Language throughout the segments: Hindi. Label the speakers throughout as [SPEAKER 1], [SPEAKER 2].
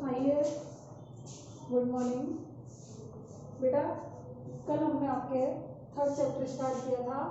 [SPEAKER 1] आइए, गुड मॉर्निंग बेटा। कल हमने आपके थर्ड चैप्टर स्टार्ट किया था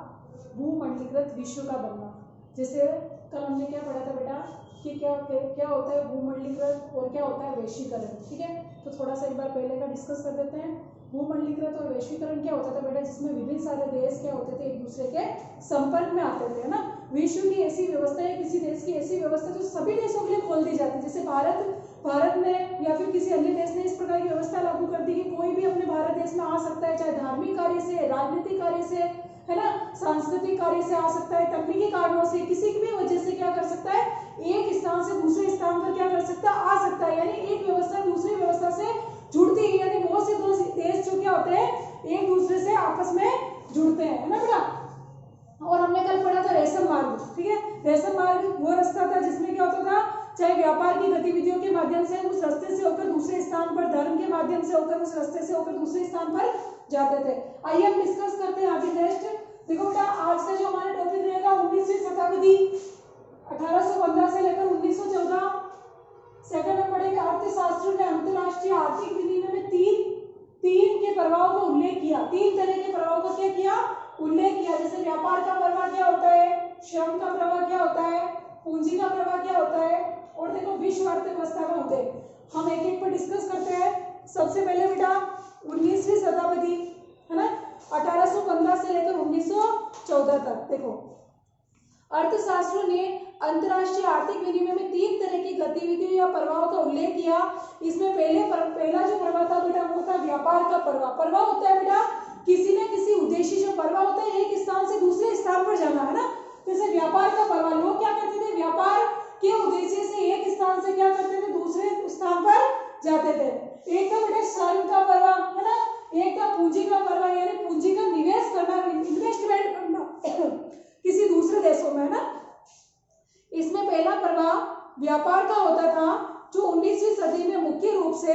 [SPEAKER 1] भूमंडलीकृत विश्व का बनना। जैसे कल हमने क्या पढ़ा था बेटा कि क्या होता है भूमंडलीकृत और क्या होता है वैश्वीकरण। ठीक है, तो थोड़ा सा एक बार पहले का डिस्कस कर देते हैं। भूमंडलीकृत और वैश्वीकरण क्या होता था बेटा, जिसमें विभिन्न सारे देश क्या होते थे, एक दूसरे के संपर्क में आते थे, है ना। विश्व की ऐसी व्यवस्था है, किसी देश की ऐसी व्यवस्था जो सभी देशों के लिए खोल दी जाती है। जैसे भारत ने या फिर किसी अन्य देश ने इस प्रकार की व्यवस्था लागू कर दी कि कोई भी अपने भारत देश में आ सकता है, चाहे धार्मिक कार्य से, राजनीतिक कार्य से, है ना, सांस्कृतिक कार्य से आ सकता है, तकनीकी कारणों से, किसी भी वजह से क्या कर सकता है, एक स्थान से दूसरे स्थान पर क्या कर सकता है, आ सकता है। यानी एक व्यवस्था दूसरी व्यवस्था से जुड़ती है, यानी बहुत से देश जो क्या होते हैं एक दूसरे से आपस में जुड़ते हैं, है ना बेटा। और हमने कल पढ़ा था रेशम मार्ग। ठीक है, रेशम मार्ग वो रास्ता था जिसमें क्या होता था, चाहे व्यापार की गतिविधियों के माध्यम से उस रास्ते से होकर दूसरे स्थान पर, धर्म के माध्यम से होकर उस रास्ते से होकर दूसरे स्थान पर जाते थे। आइए हम डिस्कस करते हैं आगे नेक्स्ट। देखो बेटा, आज का जो हमारा टॉपिक रहेगा 19वीं शताब्दी, 1815 से लेकर 1914। सेकंड में पढ़ेंगे अर्थशास्त्र ने अंतरराष्ट्रीय आर्थिक विनिमय में तीन के प्रभाव का उल्लेख किया। तीन तरह के प्रभाव का क्या किया, उल्लेख किया। जैसे व्यापार का प्रभाव क्या होता है, श्रम का प्रभाव क्या होता है, पूंजी का प्रभाव क्या होता है, और देखो विश्व अर्थव्यवस्था का उदय। हम एक एक पर डिस्कस करते हैं। सबसे पहले बेटा 19वीं शताब्दी, है ना, 1815 से लेकर 1914 तक। देखो अर्थशास्त्रों ने अंतरराष्ट्रीय आर्थिक विनिमय में तीन तरह की गतिविधियों या प्रभाव का उल्लेख किया। इसमें पहला जो प्रभाव था बेटा वो था व्यापार का प्रभाव। प्रभाव होता है बेटा किसी न किसी उद्देश्य से, प्रभाव होता है एक स्थान से दूसरे स्थान पर जाना, है ना। जैसे व्यापार का प्रभाव, लोग क्या करते थे, व्यापार के उद्देश्य से एक स्थान से क्या करते थे, दूसरे स्थान पर जाते थे। एक था बेटा श्रम का प्रभाव, है ना, एक था पूंजी का प्रभाव, यानी पूंजी का निवेश करना, इन्वेस्टमेंट करना किसी दूसरे देशों में, है ना। इसमें पहला प्रभाव व्यापार का होता था, जो 19वीं सदी में मुख्य रूप से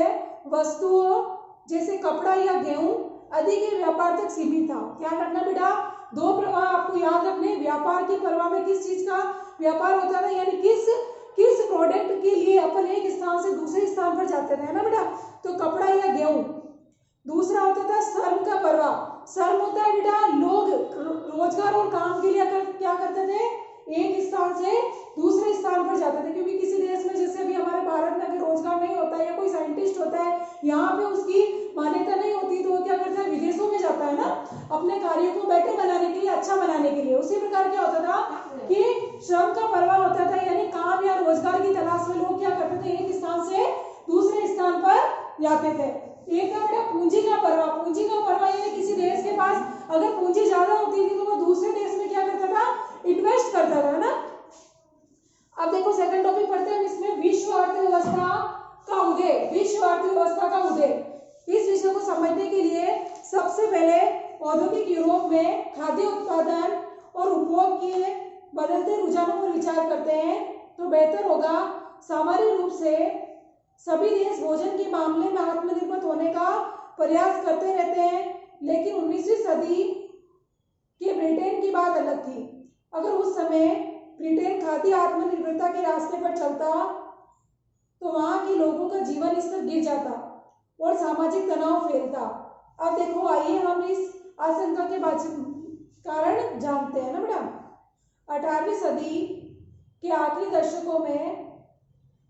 [SPEAKER 1] वस्तुओं जैसे कपड़ा या गेहूं आदि के व्यापार तक सीमित था। क्या करना बेटा, दो प्रभाव आपको याद रखने। व्यापार के प्रभाव में किस चीज का व्यापार होता था, यानी किस प्रोडक्ट के लिए अपन एक स्थान से दूसरे स्थान पर जाते थे, है ना बेटा, तो कपड़ा या गेहूं। दूसरा होता था श्रम का प्रभाव। श्रम होता है बेटा लोग रोजगार और काम के लिए क्या करते थे, एक स्थान से दूसरे स्थान पर जाते थे। क्योंकि किसी देश में, जैसे अभी हमारे भारत में अगर रोजगार नहीं होता है या कोई साइंटिस्ट होता है, यहाँ पे उसकी मान्यता नहीं होती, तो वो क्या करता है, विदेशों में जाता है ना, अपने कार्यों को बेटर बनाने के लिए, अच्छा बनाने के लिए। उसी प्रकार क्या होता था कि श्रम का प्रभाव होता था, यानी काम या रोजगार की तलाश में लोग क्या करते थे, एक स्थान से दूसरे स्थान पर जाते थे। एक था बेटा पूंजी का प्रभाव। पूंजी का प्रभाव यानी किसी देश के पास अगर पूंजी ज्यादा होती थी तो वो दूसरे देश में क्या करता था, इन्वेस्ट करता था ना। अब देखो सेकंड टॉपिक पढ़ते हैं, इसमें विश्व अर्थव्यवस्था का उदय। विश्व अर्थव्यवस्था का उदय, इस विषय को समझने के लिए सबसे पहले औद्योगिक यूरोप में खाद्य उत्पादन और उपभोग के बदलते रुझानों पर विचार करते हैं तो बेहतर होगा। सामान्य रूप से सभी देश भोजन के मामले में आत्मनिर्भर होने का प्रयास करते रहते हैं, लेकिन 19वीं सदी के ब्रिटेन की बात अलग थी। अगर उस समय ब्रिटेन खाद्य आत्मनिर्भरता के रास्ते पर चलता तो वहां के लोगों का जीवन स्तर गिर जाता और सामाजिक तनाव फैलता। अब देखो आइए हम इस आशंका के कारण जानते हैं ना बेटा। 18वीं सदी के आखिरी दशकों में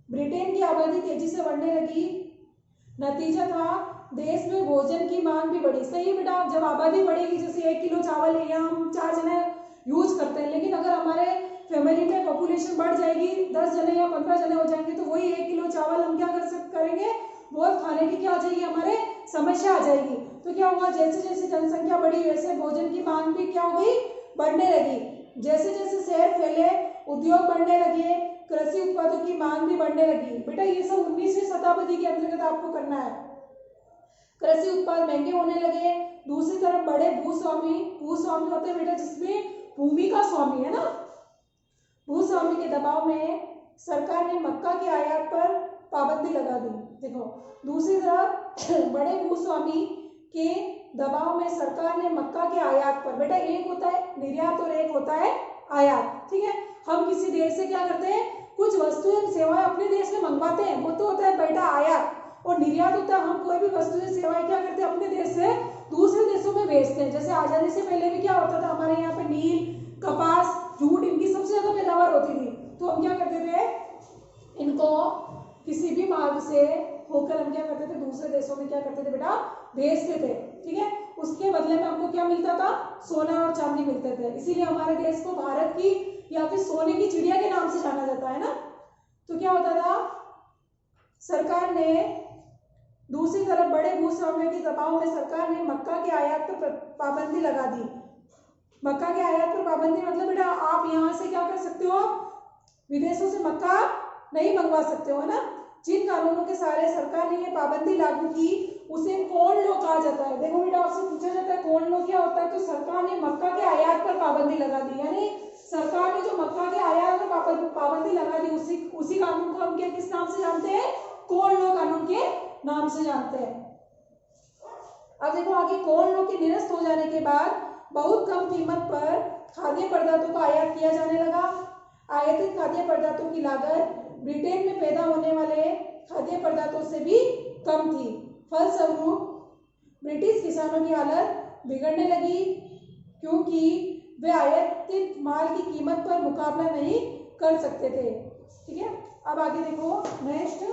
[SPEAKER 1] ब्रिटेन की आबादी तेजी से बढ़ने लगी। नतीजा था देश में भोजन की मांग भी बढ़ी। सही बेटा, जब आबादी बढ़ेगी, जैसे 1 किलो चावल है हम 4 जने यूज करते हैं, लेकिन अगर हमारे फैमिली में पॉपुलेशन बढ़ जाएगी, 10 जने या 15 जने हो जाएंगे, तो वही 1 किलो चावल हम क्या करेंगे, बहुत खाने की क्या आ जाएगी, हमारे समस्या आ जाएगी। तो क्या हुआ, जैसे जैसे जनसंख्या बढ़ी वैसे भोजन की मांग भी क्या हो गई, बढ़ने लगी। जैसे जैसे शहर फैले, उद्योग बढ़ने लगे, कृषि उत्पादों की मांग भी बढ़ने लगी। बेटा ये सब 19वीं शताब्दी के अंतर्गत आपको करना है। कृषि उत्पाद महंगे होने लगे। दूसरी तरफ बड़े भूस्वामी होते हैं बेटा, जिसमें भूमि का स्वामी, है ना, भूस्वामी के दबाव में सरकार ने मक्का के आयात पर पाबंदी लगा दी। देखो दूसरी तरफ बड़े भूस्वामी के दबाव में सरकार ने मक्का के आयात पर, बेटा एक होता है निर्यात और एक होता है आयात। ठीक है, हम किसी देश से क्या करते हैं, कुछ वस्तुएं सेवाएं अपने देश में मंगवाते हैं, वो तो होता है बेटा आयात। और निर्यात होता है हम कोई भी वस्तु या सेवाएं क्या करते हैं अपने देश से दूसरे देशों में भेजते हैं। जैसे आजादी से पहले भी क्या होता था, हमारे यहाँ पे नील, कपास, जूट इनकी सबसे ज्यादा पैदावार होती थी, तो हम क्या करते थे, इनको किसी भी मार्ग से होकर हम क्या करते थे दूसरे देशों में क्या करते थे बेटा, भेजते थे। ठीक है, उसके बदले में हमको क्या मिलता था, सोना और चांदी मिलते थे। इसीलिए हमारे देश को भारत की या फिर सोने की चिड़िया के नाम से जाना जाता है ना। तो क्या होता था, सरकार ने दूसरी तरफ बड़े भूस्वामियों के दबाव में सरकार ने मक्का के आयात पर पाबंदी लगा दी। मक्का के आयात पर पाबंदी मतलब बेटा आप यहाँ से क्या कर सकते हो, विदेशों से मक्का नहीं मंगवा सकते हो, है ना। जिन कानूनों के सहारे सरकार ने ये पाबंदी लागू की उसे कौन लॉ कहा जाता है। देखो बेटा आपसे पूछा जाता है कौन लॉ क्या होता है, तो सरकार ने मक्का के आयात पर पाबंदी लगा दी, यानी सरकार ने जो मक्का के आयात पर पाबंदी लगा दी उसी कानून को हम क्या किस नाम से जानते हैं, कौन लॉ कानून के नाम से जानते हैं। अब देखो आगे, कौन लॉ के निरस्त हो जाने के बाद बहुत कम कीमत पर खाद्य पदार्थों का आयात किया जाने लगा। आयातित खाद्य पदार्थों की लागत ब्रिटेन में पैदा होने वाले खाद्य पदार्थों से भी कम थी। फलस्वरूप ब्रिटिश किसानों की हालत बिगड़ने लगी क्योंकि वे आयातित माल की कीमत पर मुकाबला नहीं कर सकते थे। ठीक है, अब आगे देखो नेक्स्ट,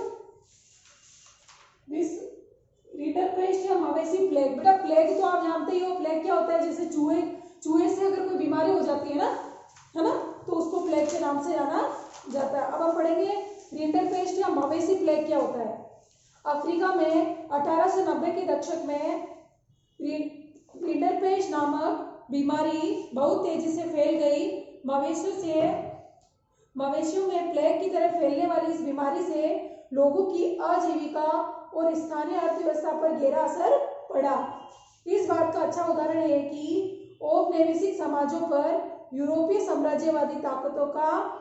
[SPEAKER 1] रिंडरपेस्ट या मवेशी प्लेग। बेटा प्लेग तो आप जानते ही हो, प्लेग क्या होता है, जैसे चूहे से अगर कोई बीमारी हो जाती है ना, तो उसको प्लेग के नाम से जाना जाता है। अब हम पढ़ेंगे रिंडरपेस्ट या मवेशी प्लेग क्या होता है। अफ्रीका में 1890 के दशक में रिंडरपेस्ट नामक बीमारी बहुत तेजी से फैल गई। मवेशियों में प्लेग की तरह फैलने वाली इस बीमारी से लोगों की आजीविका और स्थानीय अर्थव्यवस्था पर गहरा असर पड़ा। इस बात का अच्छा उदाहरण है कि औपनिवेशिक समाजों पर यूरोपीय साम्राज्यवादी ताकतों का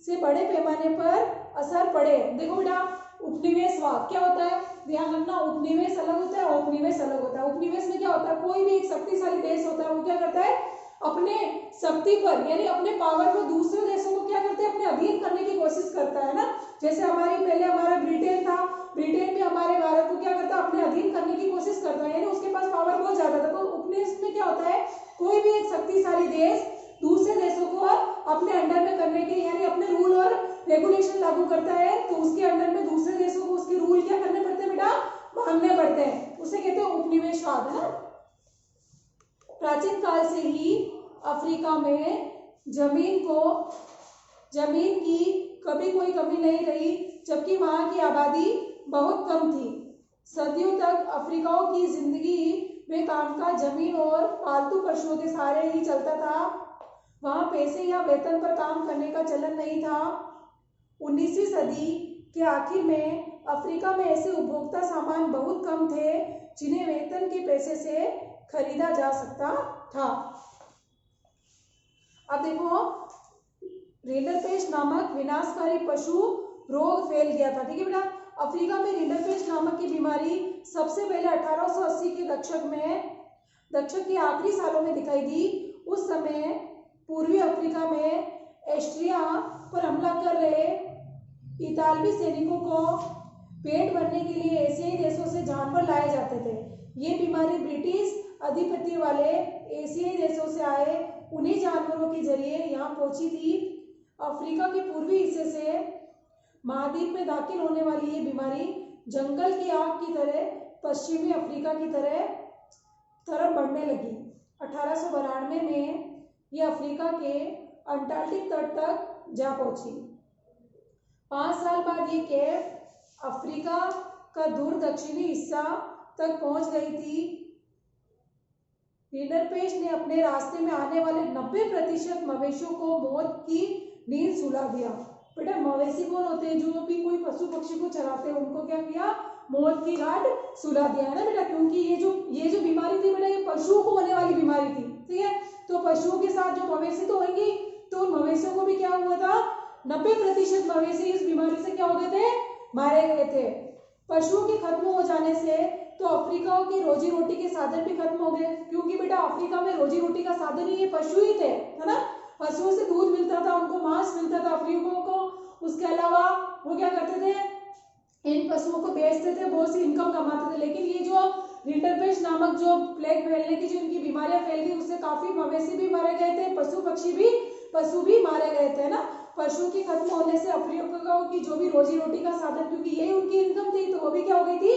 [SPEAKER 1] से बड़े पैमाने पर असर पड़े। देखो बेटा उपनिवेशवाद क्या होता है, ध्यान रखना, उपनिवेश अलग होता है, औपनिवेश अलग होता है। उपनिवेश में क्या होता है, कोई भी एक शक्तिशाली देश होता है वो क्या करता है, अपने शक्ति पर यानी अपने पावर पर दूसरे देशों को क्या करते हैं, अपने अधीन करने की कोशिश करता है ना। जैसे पहले हमारा ब्रिटेन था, ब्रिटेन भी हमारे भारत को क्या करता है, अपने अधीन करने की कोशिश करता है, यानी उसके पास पावर बहुत ज्यादा था। तो उपनिवेश में क्या होता है, कोई भी एक शक्तिशाली देश दूसरे देशों को अपने अंडर में करने के यानी अपने रूल और रेगुलेशन लागू करता है, तो उसके अंडर में दूसरे देशों को उसके रूल क्या करने पड़ते हैं बेटा, मानने पड़ते हैं, उसे कहते हैं उपनिवेशवाद, है ना। प्राचीन काल से ही अफ्रीका में जमीन की कभी कोई कमी नहीं रही, जबकि वहां की आबादी बहुत कम थी। सदियों तक अफ्रीकाओं की जिंदगी में कामकाज जमीन और पालतू पशुओं के सहारे ही चलता था। वहां पैसे या वेतन पर काम करने का चलन नहीं था। 19वीं सदी के आखिर में अफ्रीका में ऐसे उपभोक्ता सामान बहुत कम थे जिन्हें वेतन के पैसे से खरीदा जा सकता था। अब देखो रिंडरपेस्ट नामक विनाशकारी पशु रोग फैल गया था। ठीक है बेटा, अफ्रीका में रिंडरपेस्ट नामक की बीमारी सबसे पहले 1880 के दशक के आखिरी सालों में दिखाई दी। उस समय पूर्वी अफ्रीका में एस्ट्रिया पर हमला कर रहे इतालवी सैनिकों को पेट भरने के लिए एशियाई देशों से जानवर लाए जाते थे। ये बीमारी ब्रिटिश आधिपत्य वाले एशियाई देशों से आए उन्हीं जानवरों के जरिए यहाँ पहुंची थी। अफ्रीका के पूर्वी हिस्से से महाद्वीप में दाखिल होने वाली ये बीमारी जंगल की आग की तरह पश्चिमी अफ्रीका की तरफ बढ़ने लगी। 1892 में यह अफ्रीका के अंटार्कटिक तट तक जा पहुंची। 5 साल बाद ये कैफ अफ्रीका का दूर दक्षिणी हिस्सा तक पहुंच गई थी। रिंडरपेस्ट ने अपने रास्ते में आने वाले 90% मवेशियों को मौत की नींद सुला दिया। बेटा मवेशी कौन होते हैं, जो भी कोई पशु पक्षी को चराते हैं, उनको क्या किया, मौत की घाट सुला दिया, है ना बेटा। क्योंकि ये जो बीमारी थी बेटा, ये पशुओं को होने वाली बीमारी थी। ठीक है, तो पशुओं के साथ जो मवेशी तो होंगी, तो उन मवेशियों को भी क्या हुआ था, 90% मवेशी इस बीमारी से क्या हो गए थे, मारे गए थे। पशुओं के खत्म हो जाने से तो अफ्रीका की रोजी रोटी के साधन भी खत्म हो गए, क्योंकि बेटा अफ्रीका में रोजी रोटी का साधन ही ये पशु ही थे, है ना। पशुओं से दूध मिलता था, उनको मांस मिलता था अफ्रीकों को। उसके अलावा वो क्या करते थे, इन पशुओं को बेचते थे, बहुत सी इनकम कमाते थे। लेकिन ये जो रिंडरपेस्ट नामक जो प्लेग फैलने की जो इनकी बीमारियां फैल गई, उससे काफी मवेशी भी मारे गए थे, पशु भी मारे गए थे ना। पशु के खत्म होने से अफ्रीका की जो भी रोजी रोटी का साधन, क्योंकि यही उनकी इनकम थी, तो वो भी क्या हो गई थी,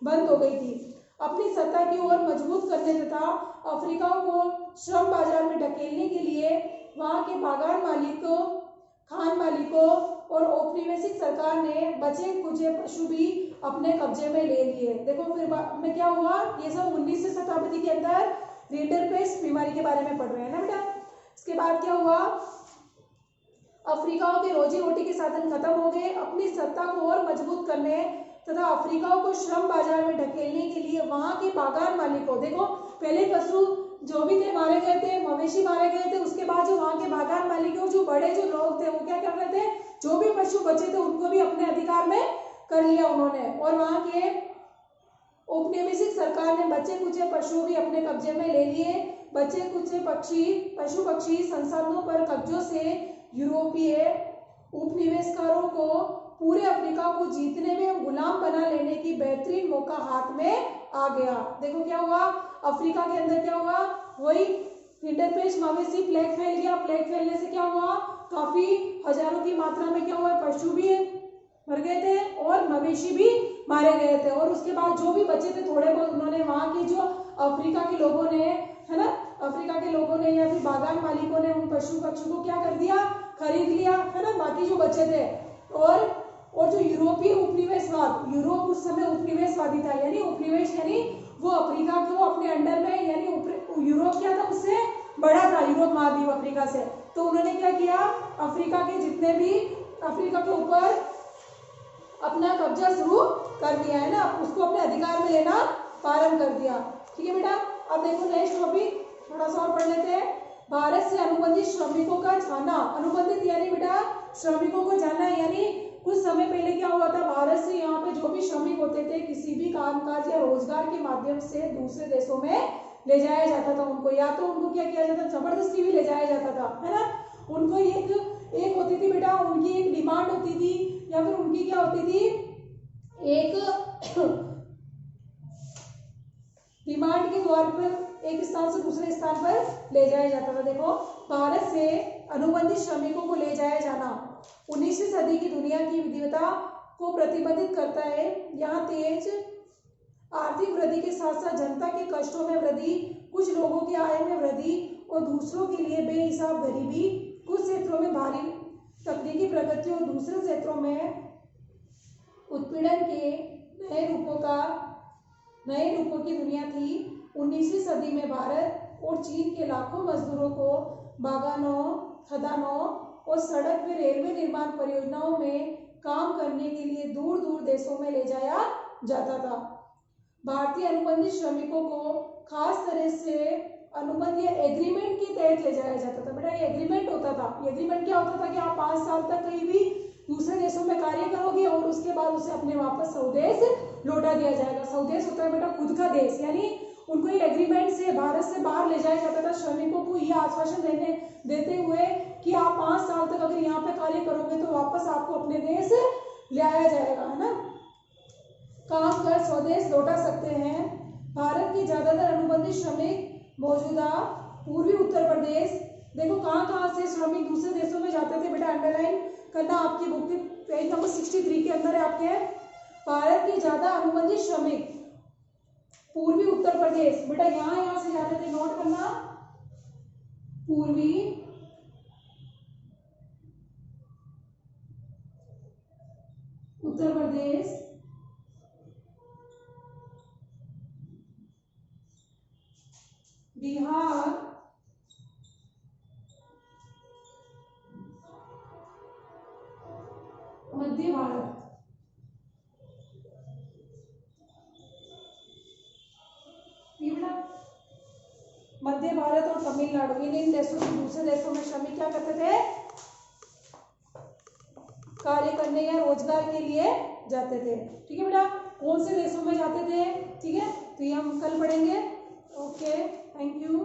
[SPEAKER 1] बंद हो गई थी। अपनी सत्ता की ओर मजबूत करने तथा अफ्रीका को श्रम बाजार में ढकेलने के लिए वहां के बागान मालिकों, खान मालिकों और औपनिवेशिक सरकार ने बचे कुचे पशु भी अपने कब्जे में ले लिए। देखो फिर में क्या हुआ, ये सब 19वीं शताब्दी के अंदर रिंडरपेस्ट बीमारी के बारे में पढ़ रहे हैं ना बेटा। इसके बाद क्या हुआ, अफ्रीकाओं के रोजी रोटी के साधन खत्म हो गए। अपनी सत्ता को और मजबूत करने तथा अफ्रीकाओं को श्रम बाजार में ढकेलने के लिए वहां के बागान मालिकों, देखो पहले पशु जो भी थे मारे गए थे, मवेशी मारे गए थे, उसके बाद जो वहां के बागान मालिकों, जो बड़े जो लोग थे, वो क्या कर रहे थे, जो भी पशु बचे थे उनको भी अपने अधिकार में कर लिया उन्होंने। और वहां के औपनिवेशिक सरकार ने बचे कुचे पशु भी अपने कब्जे में ले लिए। बचे कुचे पशु पक्षी संसाधनों पर कब्जों से यूरोपीय उपनिवेशकारों को पूरे अफ्रीका को जीतने में गुलाम बना लेने की बेहतरीन मौका हाथ में आ गया। देखो क्या हुआ, अफ्रीका के अंदर क्या हुआ, वही रिंडरपेस्ट मवेशी प्लेग फैल गया। प्लेग फैलने से क्या हुआ, काफी हजारों की मात्रा में क्या हुआ, पशु भी मर गए थे और मवेशी भी मारे गए थे। और उसके बाद जो भी बचे थे थोड़े बहुत, उन्होंने वहां की जो अफ्रीका के लोगों ने, है ना, अफ्रीका के लोगों ने या फिर बागान मालिकों ने उन पशु पक्षी को क्या कर दिया, खरीद लिया, है ना, बाकी जो बचे थे। और जो यूरोपीय उपनिवेशवाद, यूरोप उस समय उपनिवेशवादी था, यानी उपनिवेश यानी वो अफ्रीका को अपने अंडर में, यानी यूरोप क्या था, उससे बड़ा था यूरोप महाद्वीप अफ्रीका से। तो उन्होंने क्या किया, अफ्रीका के जितने भी, अफ्रीका के ऊपर अपना कब्जा शुरू कर दिया, है ना, उसको अपने अधिकार में लेना प्रारंभ कर दिया। ठीक है बेटा, अब देखो नेक्स्ट टॉपिक थोड़ा सा और पढ़ लेते हैं। भारत से अनुबंधित श्रमिकों का जाना। अनुबंधित यानी बेटा श्रमिकों को जाना, यानी कुछ समय पहले क्या हुआ था, भारत से यहाँ पे जो भी श्रमिक होते थे किसी भी कामकाज या रोजगार के माध्यम से दूसरे देशों में ले जाया जाता था उनको, या तो उनको क्या किया जाता, जबरदस्ती भी ले जाया जाता था, है ना। उनको एक होती थी बेटा, उनकी एक डिमांड होती थी, या फिर उनकी क्या होती थी, एक डिमांड के द्वार पर एक स्थान से दूसरे स्थान पर ले जाया जाता था। देखो भारत से अनुबंधित श्रमिकों को ले जाया जाना 19वीं सदी की दुनिया की विविधता को प्रतिबंधित करता है। यहाँ तेज आर्थिक वृद्धि के साथ साथ जनता के कष्टों में वृद्धि, कुछ लोगों की आय में वृद्धि और दूसरों के लिए बेहिसाब गरीबी, कुछ क्षेत्रों में भारी तकनीकी प्रगति और दूसरे क्षेत्रों में उत्पीड़न के नए रूपों की दुनिया थी। 19वीं सदी में भारत और चीन के लाखों मजदूरों को बागानों, खदानों और सड़क व रेलवे निर्माण परियोजनाओं में काम करने के लिए दूर दूर देशों में ले जाया जाता था। भारतीय अनुबंधित श्रमिकों को खास तरह से अनुबंध या एग्रीमेंट के तहत ले जाया जाता था। बेटा ये एग्रीमेंट होता था, ये एग्रीमेंट क्या होता था कि आप 5 साल तक कहीं भी दूसरे देशों में कार्य करोगे और उसके बाद उसे अपने वापस स्वदेश लौटा दिया जाएगा। स्वदेश होता है बेटा खुद का देश, यानी उनको ये एग्रीमेंट से भारत से बाहर ले जाया जाता था। श्रमिकों को यह आश्वासन देते हुए कि आप 5 साल तक अगर यहाँ पे कार्य करोगे तो वापस आपको अपने देश ले आया जाएगा, है ना, काम कर स्वदेश लौटा सकते हैं। भारत के ज्यादातर अनुबंधित श्रमिक मौजूदा पूर्वी उत्तर प्रदेश, देखो कहाँ से श्रमिक दूसरे देशों में जाते थे, बेटा अंडरलाइन करना, आपकी बुक के पेज नंबर 63 के अंदर है आपके। भारत के ज्यादा अनुबंधित श्रमिक पूर्वी उत्तर प्रदेश, बेटा यहाँ से जाते थे, नोट करना, पूर्वी उत्तर प्रदेश, बिहार, मध्य भारत, मध्य भारत और तमिलनाडु, इन देशों से दूसरे देशों में श्रमिक क्या करते थे, कार्य करने या रोजगार के लिए जाते थे। ठीक है बेटा, कौन से देशों में जाते थे, ठीक है, तो ये हम कल पढ़ेंगे। Okay, thank you.